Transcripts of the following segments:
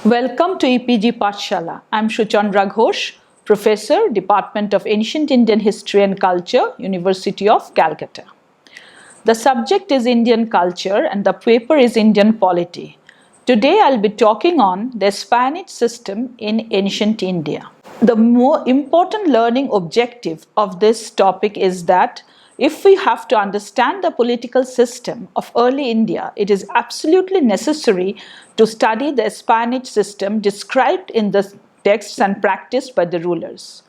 Welcome to EPG Pathshala. I'm Shuchandra Ghosh, Professor, Department of Ancient Indian History and Culture, University of Calcutta. The subject is Indian culture and the paper is Indian polity. Today I'll be talking on the Spanish system in ancient India. The more important learning objective of this topic is that if we have to understand the political system of early India, it is absolutely necessary to study the Spanish system described in the texts and practiced by the rulers.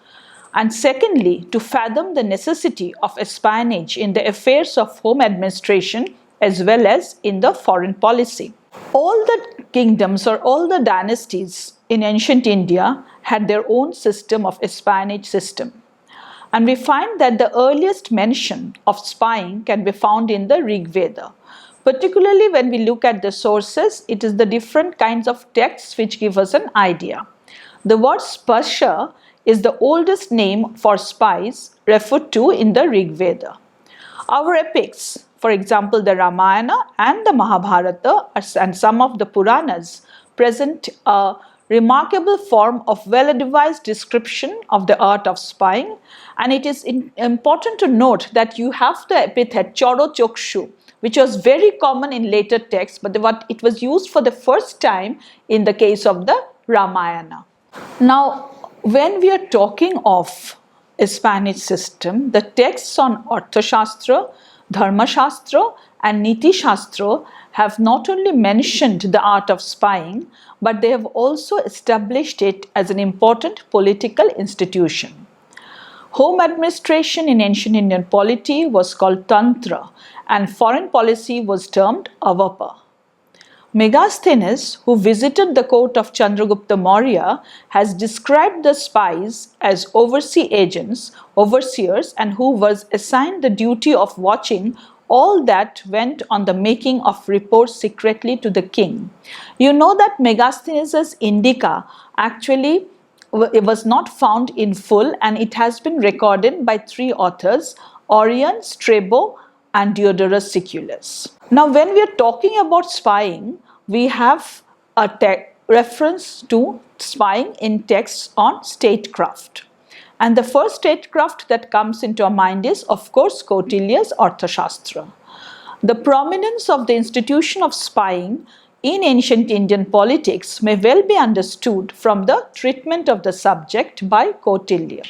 And secondly, to fathom the necessity of espionage in the affairs of home administration as well as in the foreign policy. All the kingdoms or all the dynasties in ancient India had their own system of espionage system. And we find that the earliest mention of spying can be found in the Rig Veda. Particularly when we look at the sources, it is the different kinds of texts which give us an idea. The word Sparsha is the oldest name for spies referred to in the Rig Veda. Our epics, for example the Ramayana and the Mahabharata and some of the Puranas, present a remarkable form of well-devised description of the art of spying, and it is important to note that you have the epithet Choro Chokshu, which was very common in later texts, but it was used for the first time in the case of the Ramayana. Now, when we are talking of a Spanish system, the texts on Arthashastra, Dharmashastra and Niti Shastra have not only mentioned the art of spying, but they have also established it as an important political institution. Home administration in ancient Indian polity was called Tantra and foreign policy was termed Avapa. Megasthenes, who visited the court of Chandragupta Maurya, has described the spies as overseers, and who was assigned the duty of watching all that went on the making of reports secretly to the king. You know that Megasthenes' Indica actually it was not found in full, and it has been recorded by three authors, Orion, Strabo and Diodorus Siculus. Now when we are talking about spying, we have a reference to spying in texts on statecraft. And the first statecraft that comes into our mind is, of course, Kautilya's Arthashastra. The prominence of the institution of spying in ancient Indian politics may well be understood from the treatment of the subject by Kautilya.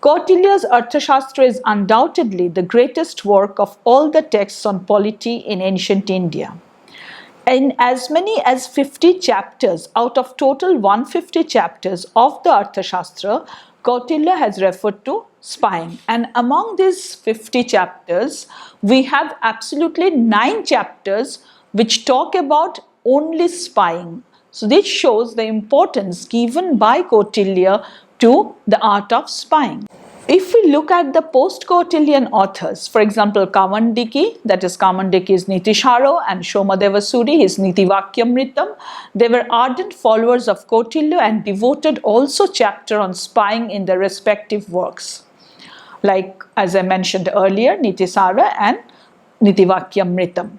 Kautilya's Arthashastra is undoubtedly the greatest work of all the texts on polity in ancient India. In as many as 50 chapters out of total 150 chapters of the Arthashastra, Kautilya has referred to spying. And among these 50 chapters, we have absolutely 9 chapters which talk about only spying. So this shows the importance given by Kautilya to the art of spying. If we look at the post-Kautilyan authors, for example, Kavandiki, that is Kavandiki's Nitisharo, and Somadeva Suri, his Nitivakyamritam, they were ardent followers of Kautilya and devoted also chapter on spying in their respective works. Like, as I mentioned earlier, Nitisara and Nitivakyamritam.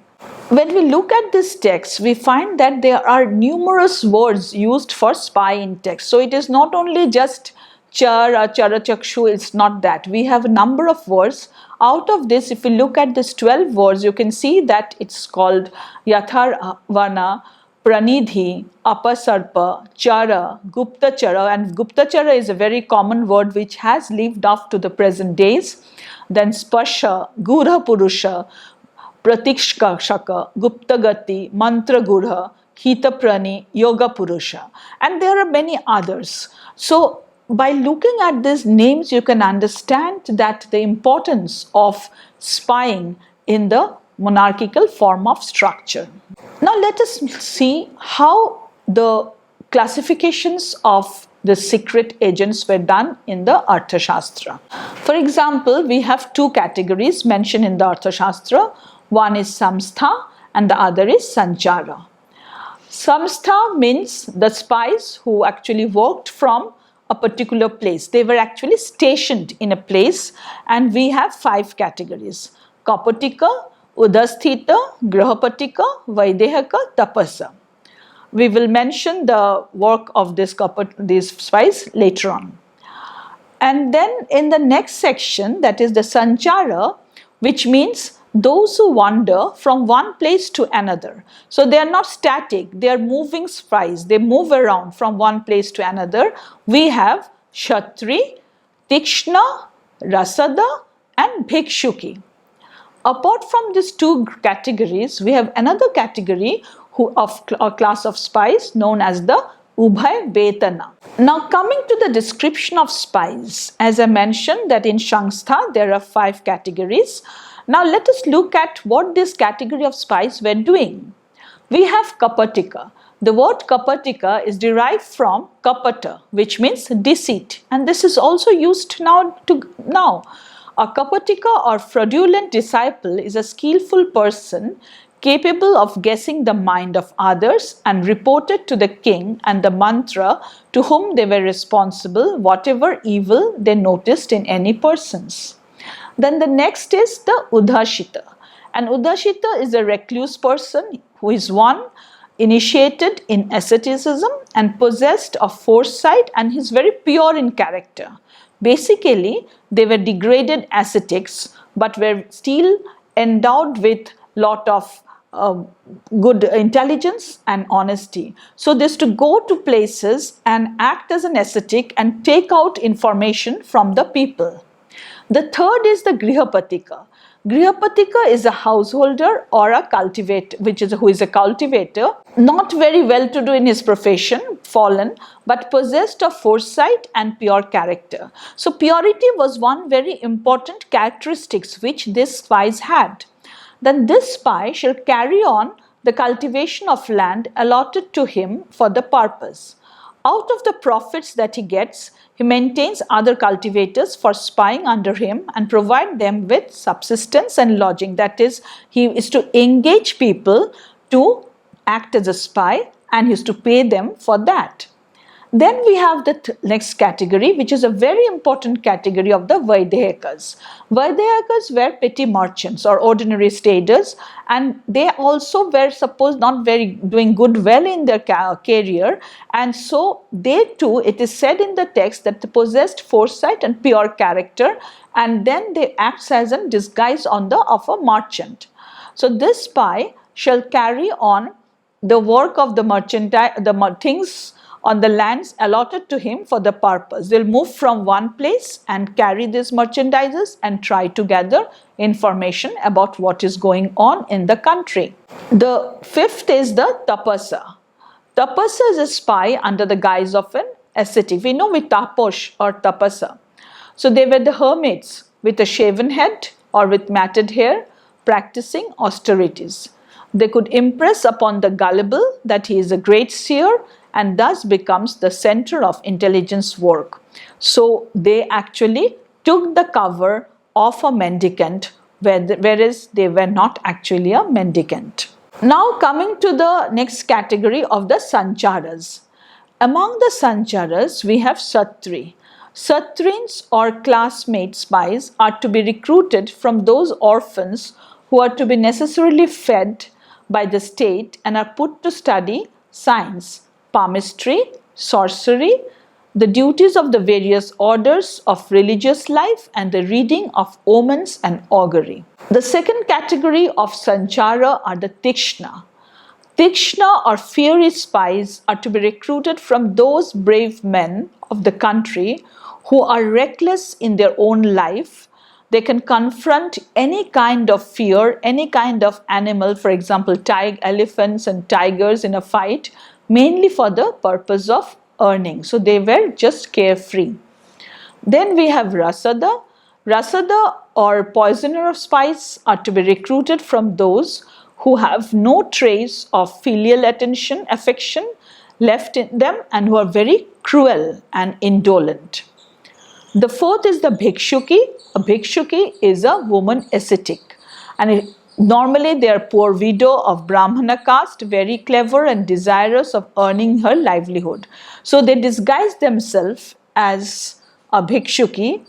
When we look at this text, we find that there are numerous words used for spy in text. So it is not only just Chara, Charachakshu, it's not that. We have a number of words. Out of this, if you look at this 12 words, you can see that it's called Yatharvana, Pranidhi, Apasarpa, Chara, Guptachara, and Guptachara is a very common word which has lived up to the present days. Then Sparsha, Gurha Purusha, Pratikshaka, Guptagati, Mantra Gurha, Hitaprani, Yoga Purusha, and there are many others. So by looking at these names, you can understand that the importance of spying in the monarchical form of structure. Now let us see how the classifications of the secret agents were done in the Arthashastra. For example, we have two categories mentioned in the Arthashastra. One is Samstha and the other is Sanchara. Samstha means the spies who actually worked from a particular place. They were actually stationed in a place, and we have 5 categories: Kapatika, Udasthita, Grahapatika, Vaidehaka, Tapasa. we will mention the work of these spies later on. And then in the next section, that is the Sanchara, which means those who wander from one place to another. So they are not static, they are moving spies, they move around from one place to another. We have Kshatri, Tikshna, Rasada and Bhikshuki. Apart from these two categories, we have another category of a class of spies known as the Ubhay Vetana. Now coming to the description of spies, as I mentioned that in Shangstha there are 5 categories. Now let us look at what this category of spies were doing. We have Kapatika. The word Kapatika is derived from Kapata, which means deceit, and this is also used now. A Kapatika or fraudulent disciple is a skillful person capable of guessing the mind of others and reported to the king and the mantra to whom they were responsible whatever evil they noticed in any persons. Then the next is the Udashita. An Udashita is a recluse person who is one initiated in asceticism and possessed of foresight, and he is very pure in character. Basically, they were degraded ascetics but were still endowed with lot of good intelligence and honesty. So this to go to places and act as an ascetic and take out information from the people. The third is the Grihapatika. Grihapatika is a householder or a cultivator, who is a cultivator, not very well to do in his profession, fallen, but possessed of foresight and pure character. So purity was one very important characteristics which this spies had. Then this spy shall carry on the cultivation of land allotted to him for the purpose. Out of the profits that he gets, he maintains other cultivators for spying under him and provide them with subsistence and lodging. That is, he is to engage people to act as a spy and he is to pay them for that. Then we have the next category, which is a very important category of the Vaidehikas. Vaidehikas were petty merchants or ordinary traders, and they also were supposed not very doing well in their career, and so they too, it is said in the text that they possessed foresight and pure character, and then they act as a disguise of a merchant. So this spy shall carry on the work of the merchandise, the things on the lands allotted to him for the purpose. They'll move from one place and carry these merchandises and try to gather information about what is going on in the country. The fifth is the Tapasa. Tapasa is a spy under the guise of an ascetic. We know with Taposh or Tapasa. So they were the hermits with a shaven head or with matted hair, practicing austerities. They could impress upon the gullible that he is a great seer and thus becomes the center of intelligence work. So they actually took the cover of a mendicant, whereas they were not actually a mendicant. Now coming to the next category of the Sancharas. Among the Sancharas, we have Satri. Satrins or classmate spies are to be recruited from those orphans who are to be necessarily fed by the state and are put to study science, palmistry, sorcery, the duties of the various orders of religious life, and the reading of omens and augury. The second category of Sanchara are the Tikshna. Tikshna or fiery spies are to be recruited from those brave men of the country who are reckless in their own life. They can confront any kind of fear, any kind of animal, for example, elephants and tigers in a fight, mainly for the purpose of earning. So they were just carefree. Then we have Rasada. Rasada or poisoner of spies are to be recruited from those who have no trace of filial affection left in them and who are very cruel and indolent. The fourth is the Bhikshuki. A Bhikshuki is a woman ascetic, and normally they are poor widow of Brahmana caste, very clever and desirous of earning her livelihood. So they disguise themselves as a Bhikshuki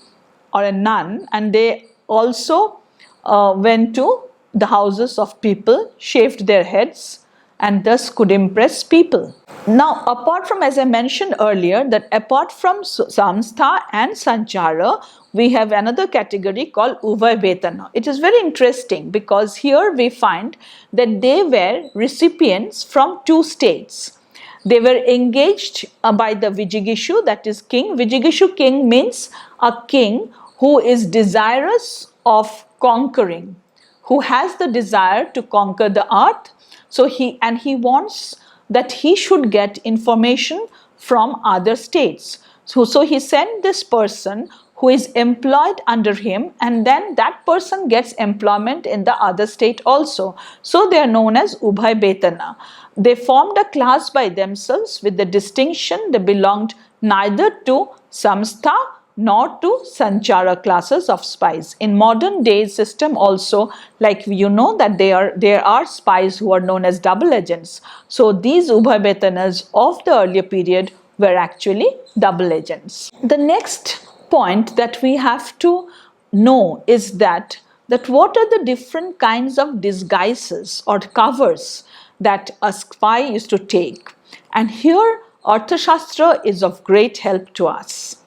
or a nun, and they also went to the houses of people, shaved their heads and thus could impress people. Now, apart from, as I mentioned earlier, that apart from Samstha and Sanchara, we have another category called Ubhay Vetana. It is very interesting because here we find that they were recipients from two states. They were engaged by the Vijigishu, that is king. Vijigishu king means a king who is desirous of conquering, who has the desire to conquer the earth. So he wants that he should get information from other states. So he sent this person who is employed under him, and then that person gets employment in the other state also. So they are known as Ubhay Betana. They formed a class by themselves with the distinction they belonged neither to Samstha nor to Sanchara classes of spies. In modern day system also, like you know that there are spies who are known as double agents. So these Ubhay Betanas of the earlier period were actually double agents. The next point that we have to know is that what are the different kinds of disguises or covers that a spy used to take. And here Arthashastra is of great help to us.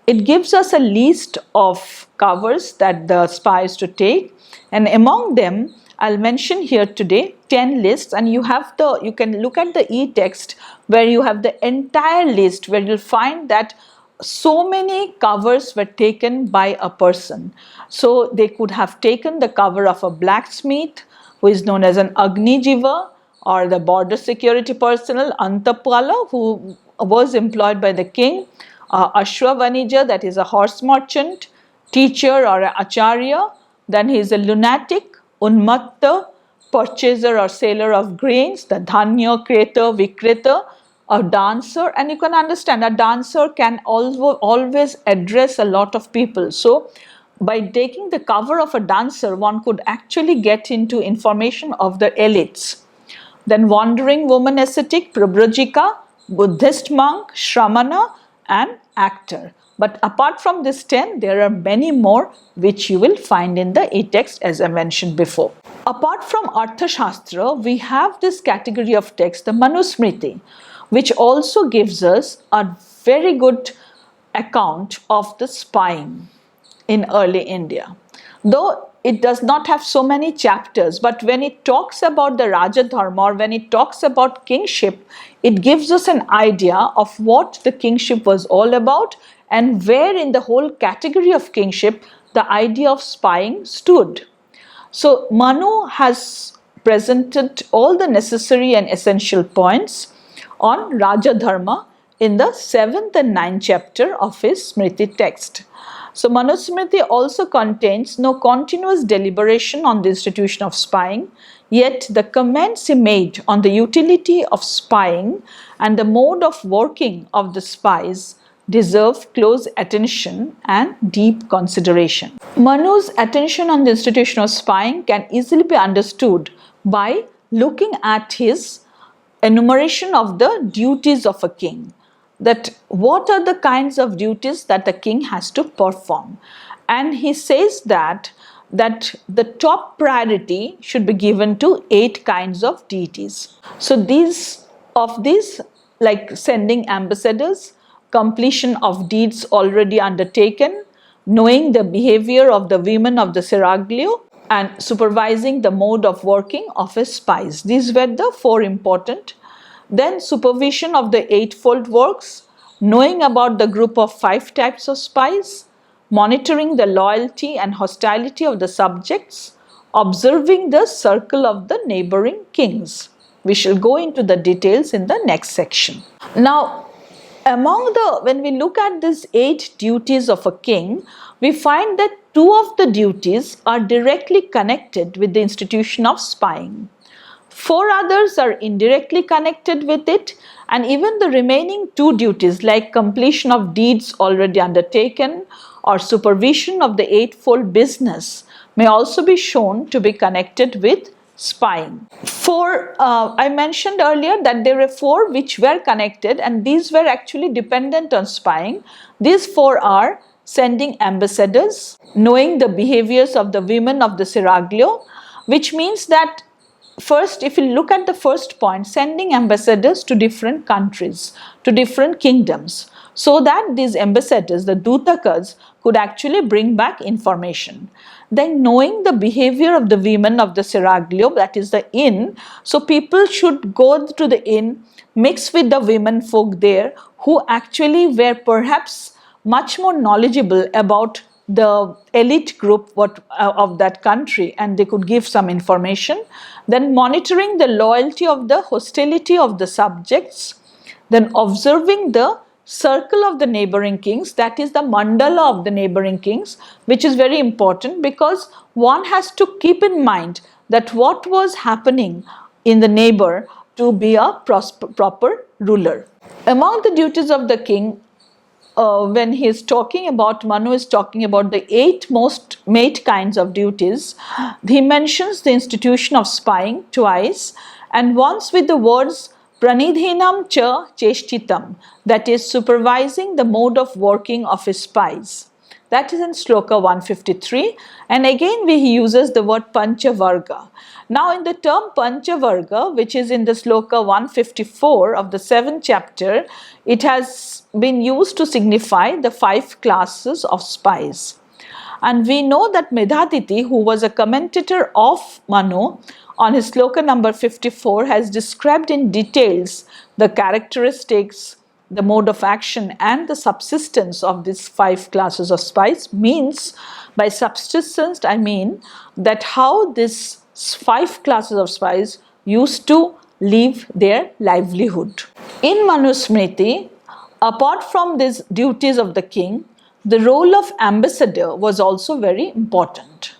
It gives us a list of covers that the spy used to take, and among them I'll mention here today 10 lists, and you can look at the e-text where you have the entire list, where you'll find that so many covers were taken by a person. So they could have taken the cover of a blacksmith who is known as an Agnijiva, or the border security personnel Antapala who was employed by the king, Ashwa Vanija, that is a horse merchant, teacher or acharya, then he is a lunatic, Unmatta, purchaser or seller of grains, the Dhanya, Kreta, Vikreta, a dancer, and you can understand a dancer can always address a lot of people. So by taking the cover of a dancer, one could actually get into information of the elites. Then wandering woman ascetic, Prabrajika, Buddhist monk, Shramana, and actor. But apart from this 10, there are many more which you will find in the e-text as I mentioned before. Apart from Arthashastra, we have this category of text, the Manusmriti, which also gives us a very good account of the spying in early India. Though it does not have so many chapters, but when it talks about the Raja Dharma, or when it talks about kingship, it gives us an idea of what the kingship was all about and where in the whole category of kingship the idea of spying stood. So Manu has presented all the necessary and essential points on Raja Dharma in the 7th and 9th chapter of his Smriti text. So Manusmriti also contains no continuous deliberation on the institution of spying, yet the comments he made on the utility of spying and the mode of working of the spies deserve close attention and deep consideration. Manu's attention on the institution of spying can easily be understood by looking at his enumeration of the duties of a king. That what are the kinds of duties that the king has to perform, and he says that the top priority should be given to 8 kinds of deities. So these like sending ambassadors, completion of deeds already undertaken, knowing the behavior of the women of the seraglio, and supervising the mode of working of his spies. These were the 4 important. Then supervision of the 8-fold works, knowing about the group of 5 types of spies, monitoring the loyalty and hostility of the subjects, observing the circle of the neighboring kings. We shall go into the details in the next section. Now, when we look at these 8 duties of a king, we find that 2 of the duties are directly connected with the institution of spying. 4 others are indirectly connected with it, and even the remaining 2 duties like completion of deeds already undertaken or supervision of the 8-fold business may also be shown to be connected with spying. I mentioned earlier that there were 4 which were connected, and these were actually dependent on spying. These 4 are sending ambassadors, knowing the behaviors of the women of the seraglio, which means that First, if you look at the first point, sending ambassadors to different countries, to different kingdoms, so that these ambassadors, the Dutakas, could actually bring back information. Then knowing the behavior of the women of the Seraglio, that is the inn, so people should go to the inn, mix with the women folk there who actually were perhaps much more knowledgeable about the elite group of that country, and they could give some information. Then monitoring the loyalty of the hostility of the subjects, then observing the circle of the neighboring kings, that is the mandala of the neighboring kings, which is very important because one has to keep in mind that what was happening in the neighbor to be a proper ruler. Among the duties of the king, when he is talking about, Manu is talking about the 8 most mate kinds of duties, he mentions the institution of spying twice, and once with the words pranidhinam cha cheshtitam, that is supervising the mode of working of his spies. That is in Sloka 153, and again he uses the word Panchavarga. Now in the term Panchavarga, which is in the Sloka 154 of the 7th chapter, it has been used to signify the 5 classes of spies. And we know that Medhatiti, who was a commentator of Manu, on his Sloka number 54, has described in details the characteristics, the mode of action and the subsistence of these 5 classes of spies. Means, by subsistence I mean that how these 5 classes of spies used to live their livelihood. In Manusmriti, apart from these duties of the king, the role of ambassador was also very important.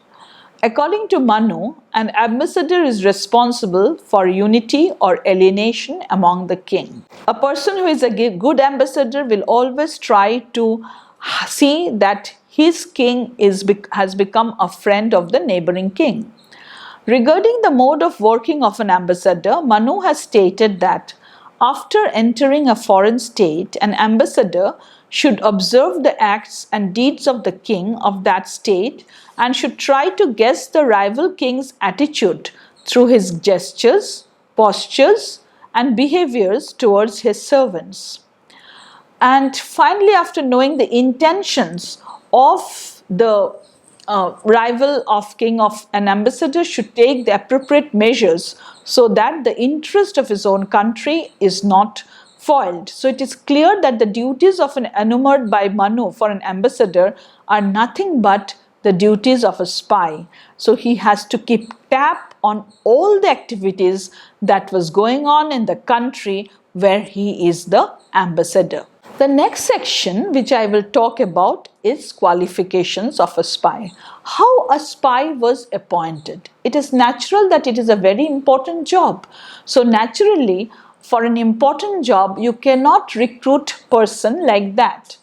According to Manu, an ambassador is responsible for unity or alienation among the king. A person who is a good ambassador will always try to see that his king has become a friend of the neighboring king. Regarding the mode of working of an ambassador, Manu has stated that after entering a foreign state, an ambassador should observe the acts and deeds of the king of that state and should try to guess the rival king's attitude through his gestures, postures, and behaviors towards his servants. And finally, after knowing the intentions of the rival of king, of an ambassador should take the appropriate measures so that the interest of his own country is not foiled. So it is clear that the duties of an enumered by Manu for an ambassador are nothing but the duties of a spy. So he has to keep tab on all the activities that was going on in the country where he is the ambassador. The next section which I will talk about is qualifications of a spy. How a spy was appointed. It is natural that it is a very important job. So naturally, for an important job, you cannot recruit person like that.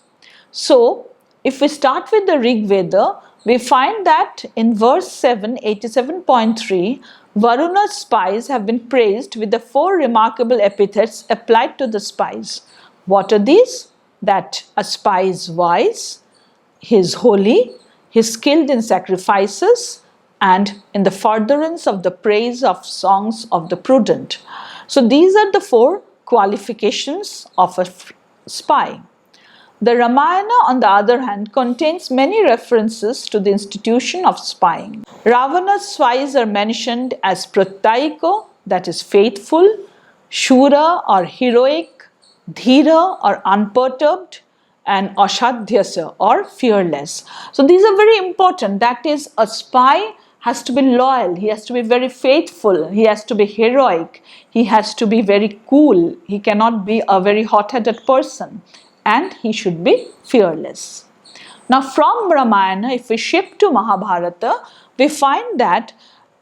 So if we start with the Rig Veda, we find that in verse 7, 87.3, Varuna's spies have been praised with the 4 remarkable epithets applied to the spies. What are these? That a spy is wise, he is holy, he is skilled in sacrifices, and in the furtherance of the praise of songs of the prudent. So these are the 4 qualifications of a spy. The Ramayana, on the other hand, contains many references to the institution of spying. Ravana's spies are mentioned as Pratyayiko, that is faithful, Shura or heroic, Dhira or unperturbed, and Ashadhyasa or fearless. So these are very important. That is, a spy has to be loyal, he has to be very faithful, he has to be heroic, he has to be very cool, he cannot be a very hot-headed person, and he should be fearless. Now from Ramayana, if we shift to Mahabharata, we find that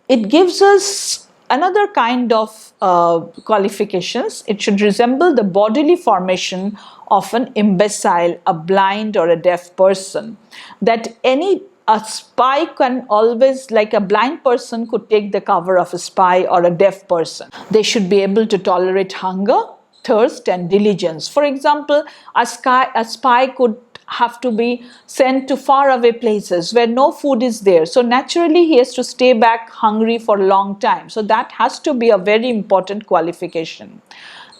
it gives us another kind of qualifications. It should resemble the bodily formation of an imbecile, a blind or a deaf person. That a spy can always, like a blind person could take the cover of a spy or a deaf person. They should be able to tolerate hunger, thirst and diligence. For example, a spy could have to be sent to far away places where no food is there. So naturally he has to stay back hungry for a long time. So that has to be a very important qualification.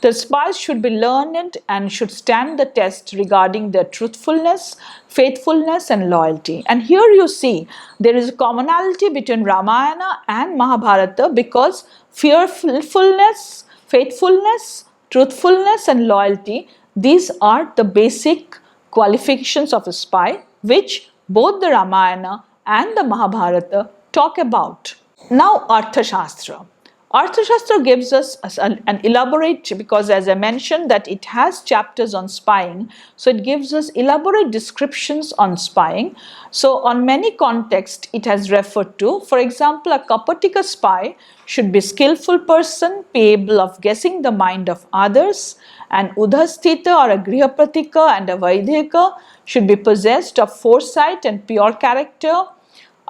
The spies should be learned and should stand the test regarding their truthfulness, faithfulness and loyalty. And here you see there is a commonality between Ramayana and Mahabharata, because fearfulness, faithfulness, truthfulness and loyalty, these are the basic qualifications of a spy which both the Ramayana and the Mahabharata talk about. Now Arthashastra. Arthashastra gives us an elaborate, because as I mentioned that it has chapters on spying, so it gives us elaborate descriptions on spying. So on many contexts it has referred to. For example, a Kapatika spy should be a skillful person, able of guessing the mind of others. An Udhasthita or a Grihapratika and a Vaidhika should be possessed of foresight and pure character.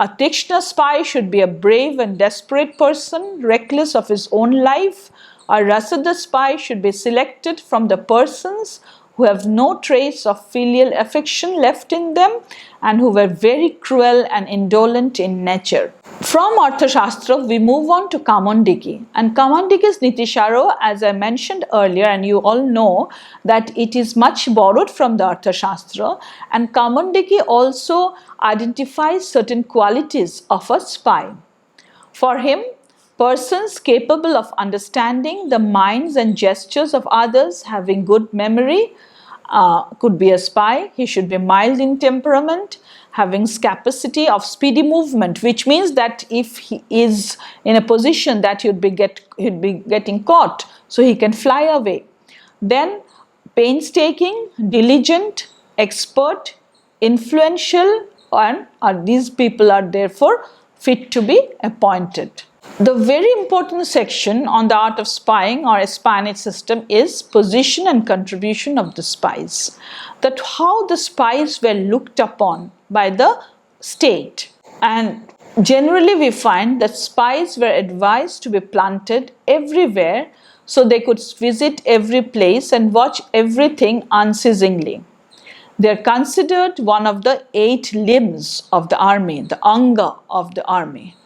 A Tikshna spy should be a brave and desperate person, reckless of his own life. A Rasada spy should be selected from the persons who have no trace of filial affection left in them and who were very cruel and indolent in nature. From Arthashastra, we move on to Kamandiki. And Kamandiki's Nitisharo, as I mentioned earlier, and you all know that it is much borrowed from the Arthashastra, and Kamandiki also identifies certain qualities of a spy. For him, persons capable of understanding the minds and gestures of others, having good memory, could be a spy. He should be mild in temperament, having capacity of speedy movement, which means that if he is in a position that he'd be getting caught, so he can fly away. Then painstaking, diligent, expert, influential, and these people are therefore fit to be appointed. The very important section on the art of spying or espionage system is position and contribution of the spies. That how the spies were looked upon by the state. And generally we find that spies were advised to be planted everywhere so they could visit every place and watch everything unceasingly. They are considered one of the 8 limbs of the army, the Anga of the army.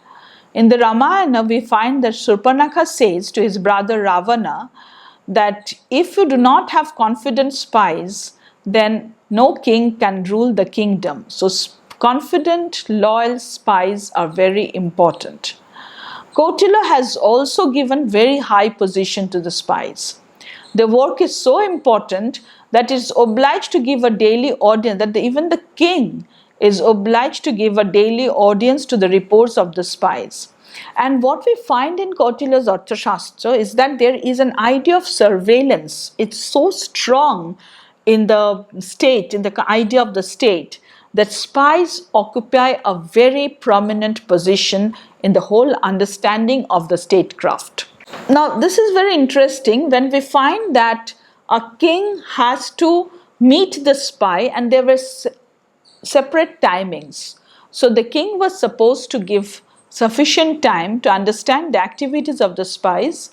In the Ramayana, we find that Surpanakha says to his brother Ravana that if you do not have confident spies, then no king can rule the kingdom. So confident, loyal spies are very important. Kautila has also given very high position to the spies. Their work is so important that it is obliged to give a daily audience, that even the king is obliged to give a daily audience to the reports of the spies. And what we find in Kautila's Arthashastra is that there is an idea of surveillance. It's so strong in the state, in the idea of the state, that spies occupy a very prominent position in the whole understanding of the statecraft. Now, this is very interesting when we find that a king has to meet the spy and there were separate timings. So the king was supposed to give sufficient time to understand the activities of the spies,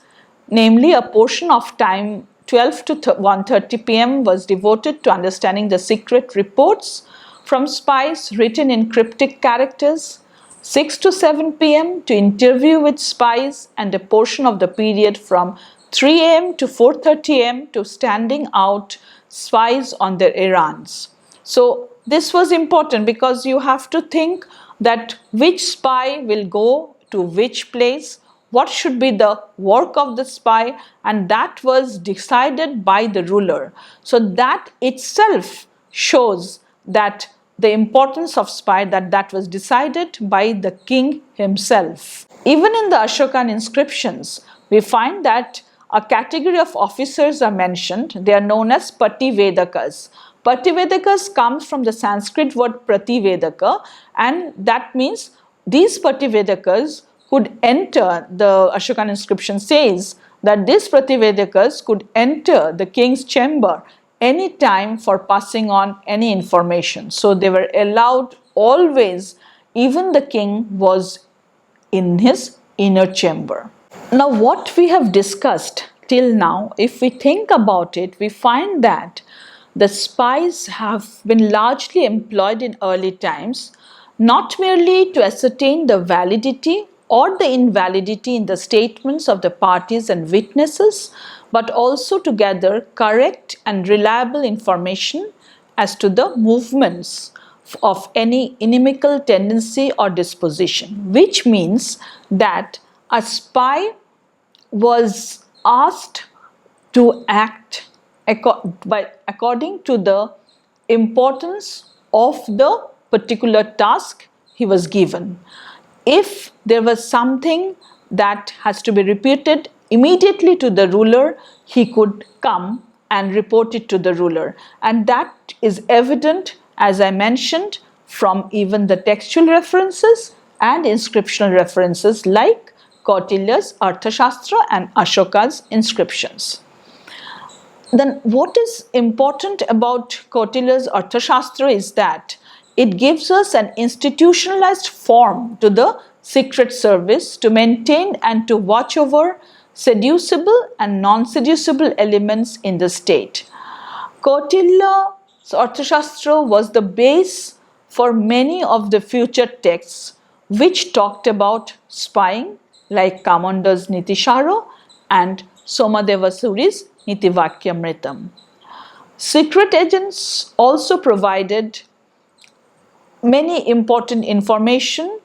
namely a portion of time 12 to 1:30 p.m. was devoted to understanding the secret reports from spies written in cryptic characters, 6 to 7 p.m. to interview with spies, and a portion of the period from 3 a.m. to 4:30 a.m. to standing out spies on their errands. So this was important because you have to think that which spy will go to which place, what should be the work of the spy, and that was decided by the ruler. So that itself shows that the importance of spy, that was decided by the king himself. Even in the Ashokan inscriptions, we find that a category of officers are mentioned. They are known as Pativedakas. Pativedakas comes from the Sanskrit word Prativedaka, and that means these Pativedakas could enter, the Ashokan inscription says that these Prativedakas could enter the king's chamber any time for passing on any information. So they were allowed always, even the king was in his inner chamber. Now what we have discussed till now, if we think about it, we find that the spies have been largely employed in early times, not merely to ascertain the validity or the invalidity in the statements of the parties and witnesses, but also to gather correct and reliable information as to the movements of any inimical tendency or disposition, which means that a spy was asked to act according to the importance of the particular task he was given. If there was something that has to be repeated immediately to the ruler, he could come and report it to the ruler. And that is evident, as I mentioned, from even the textual references and inscriptional references like Kautilya's Arthashastra and Ashoka's inscriptions. Then what is important about Kautilya's Arthashastra is that it gives us an institutionalized form to the secret service to maintain and to watch over seducible and non-seducible elements in the state. Kautilya's Arthashastra was the base for many of the future texts which talked about spying, like Kamanda's Nitisharo and Somadeva Suri's Nitivakyamritam. Secret agents also provided many important information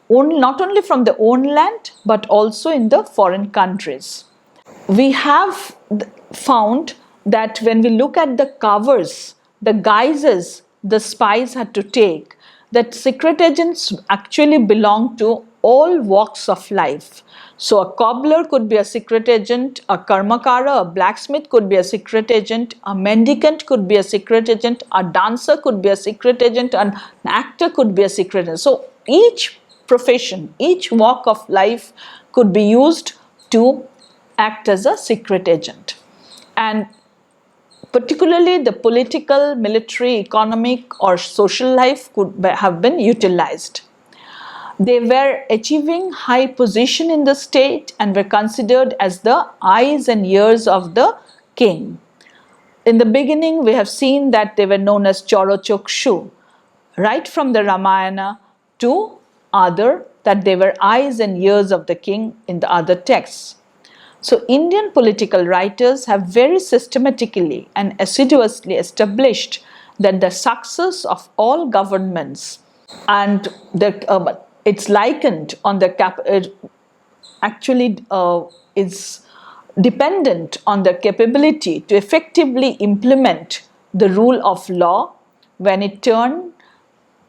not only from the own land but also in the foreign countries. We have found that when we look at the covers, the guises the spies had to take, that secret agents actually belong to all walks of life. So a cobbler could be a secret agent, a karmakara, a blacksmith could be a secret agent, a mendicant could be a secret agent, a dancer could be a secret agent, an actor could be a secret agent. So each profession, each walk of life could be used to act as a secret agent. And particularly the political, military, economic or social life could have been utilized. They were achieving high position in the state and were considered as the eyes and ears of the king. In the beginning, we have seen that they were known as Chorochokshu, right from the Ramayana to other, that they were eyes and ears of the king in the other texts. So Indian political writers have very systematically and assiduously established that the success of all governments and it's likened on the is dependent on the capability to effectively implement the rule of law, when in turn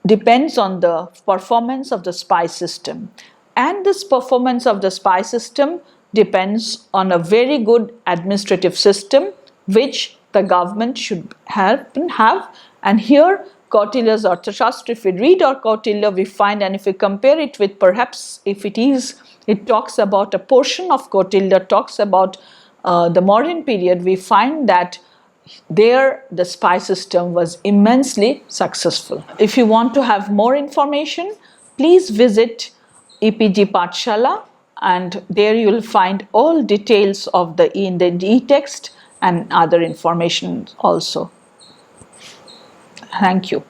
depends on the performance of the spy system. And this performance of the spy system depends on a very good administrative system which the government should have. And here Kautilya's Arthashastra, if we read our Kautilya, we find, and if we compare it with perhaps if it talks about a portion of Kautilya, talks about the Mauryan period, we find that there the spy system was immensely successful. If you want to have more information, please visit EPG Pathshala, and there you will find all details of the e-text and other information also. Thank you.